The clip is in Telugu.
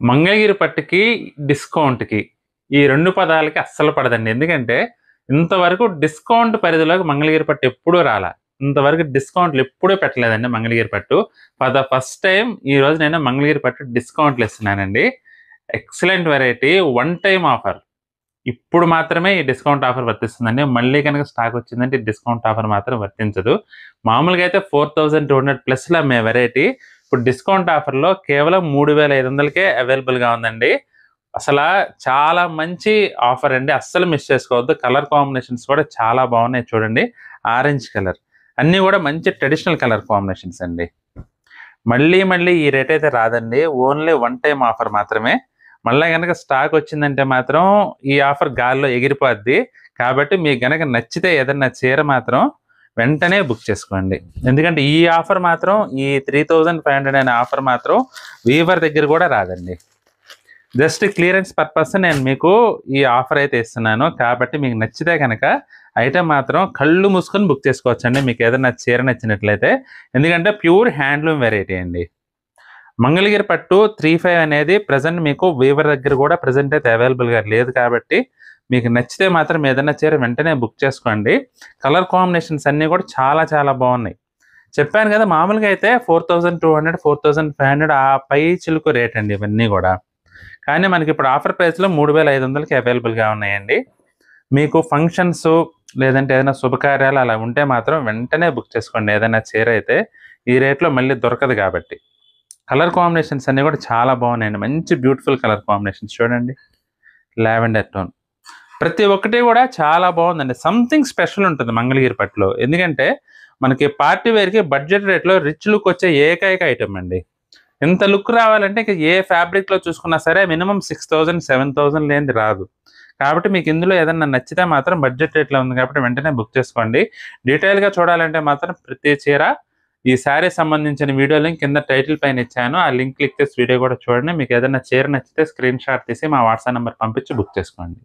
మంగళగిరి పట్టుకి, డిస్కౌంట్‌కి ఈ 2 పదాలకి అస్సలు పడదండి. ఎందుకంటే ఇంతవరకు డిస్కౌంట్ పరిధిలోకి మంగళగిరి పట్టు ఎప్పుడూ రాలా. ఇంతవరకు డిస్కౌంట్‌లు ఎప్పుడూ పెట్టలేదండి మంగళగిరి పట్టు. ఫర్ ద ఫస్ట్ టైమ్ ఈరోజు నేను మంగళగిరి పట్టు డిస్కౌంట్‌లు ఇస్తున్నానండి. Excellent variety. One time offer. ఇప్పుడు మాత్రమే ఈ డిస్కౌంట్ ఆఫర్ వర్తిస్తుందండి. మళ్ళీ గనక స్టాక్ వచ్చిందంటే ఈ డిస్కౌంట్ ఆఫర్ మాత్రం వర్తించదు. మామూలుగా అయితే 4200 ప్లస్‌లో అమ్మే వెరైటీ ఇప్పుడు డిస్కౌంట్ ఆఫర్‌లో కేవలం 3500కే అవైలబుల్‌గా ఉందండి. అసలా చాలా మంచి ఆఫర్ అండి. అస్సలు మిస్ చేసుకోవద్దు. కలర్ కాంబినేషన్స్ కూడా చాలా బాగున్నాయి చూడండి. Orange colour. అన్నీ కూడా మంచి ట్రెడిషనల్ కలర్ కాంబినేషన్స్ అండి. మళ్ళీ ఈ రేట్ అయితే రాదండి. ఓన్లీ వన్ టైమ్ ఆఫర్ మాత్రమే. మళ్ళా గనక స్టాక్ వచ్చిందంటే మాత్రం ఈ ఆఫర్ గాల్లో ఎగిరిపోద్ది. కాబట్టి మీకు గనక నచ్చితే ఏదన్నా చీర మాత్రం వెంటనే బుక్ చేసుకోండి. ఎందుకంటే ఈ ఆఫర్ మాత్రం ఈ 3500 అనే ఆఫర్ మాత్రం వీవర్ దగ్గర కూడా రాదండి. జస్ట్ క్లియరెన్స్ పర్పస్ నేను మీకు ఈ ఆఫర్ అయితే ఇస్తున్నాను. కాబట్టి మీకు నచ్చితే కనుక ఐటెం మాత్రం కళ్ళు మూసుకొని బుక్ చేసుకోవచ్చండి. మీకు ఏదైనా చీర నచ్చినట్లయితే. ఎందుకంటే ప్యూర్ హ్యాండ్లూమ్ వెరైటీ అండి. మంగళగిరి పట్టు 35 అనేది ప్రెజెంట్ మీకు వీవర్ దగ్గర కూడా ప్రెజెంట్ అయితే అవైలబుల్‌గా లేదు కాబట్టి మీకు నచ్చితే మాత్రం ఏదైనా చీర వెంటనే బుక్ చేసుకోండి. కలర్ కాంబినేషన్స్ అన్నీ కూడా చాలా బాగున్నాయి. చెప్పాను కదా మామూలుగా అయితే 4200, 4500 ఆ పై చిలుకు రేట్ అండి ఇవన్నీ కూడా. కానీ మనకి ఇప్పుడు ఆఫర్ ప్రైస్‌లో 3500కి అవైలబుల్‌గా ఉన్నాయండి. మీకు ఫంక్షన్స్ లేదంటే ఏదైనా శుభకార్యాలు అలా ఉంటే మాత్రం వెంటనే బుక్ చేసుకోండి. ఏదైనా చీర అయితే ఈ రేట్‌లో మళ్ళీ దొరకదు కాబట్టి. కలర్ కాంబినేషన్స్ అన్నీ కూడా చాలా బాగున్నాయండి. మంచి బ్యూటిఫుల్ కలర్ కాంబినేషన్స్ చూడండి. Lavender tone. ప్రతి ఒక్కటి కూడా చాలా బాగుందండి. సంథింగ్ స్పెషల్ ఉంటుంది మంగళగిరి పట్టులో. ఎందుకంటే మనకి పార్టీ వేర్‌కి బడ్జెట్ రేట్‌లో రిచ్ లుక్ వచ్చే ఏకైక ఐటెమ్ అండి. ఇంత లుక్ రావాలంటే ఇక ఏ ఫ్యాబ్రిక్‌లో చూసుకున్నా సరే మినిమమ్ 6000, 7000 లేనిది రాదు. కాబట్టి మీకు ఇందులో ఏదన్నా నచ్చితే మాత్రం బడ్జెట్ రేట్‌లో ఉంది కాబట్టి వెంటనే బుక్ చేసుకోండి. డీటెయిల్‌గా చూడాలంటే మాత్రం ప్రతి చీర ఈ శారీ సంబంధించిన వీడియో లింక్ కింద టైటిల్ పైన ఇచ్చాను. ఆ లింక్ క్లిక్ చేసి వీడియో కూడా చూడండి. మీకు ఏదైనా చీర నచ్చితే స్క్రీన్ షాట్ తీసి మా వాట్సాప్ నంబర్ పంపించి బుక్ చేసుకోండి.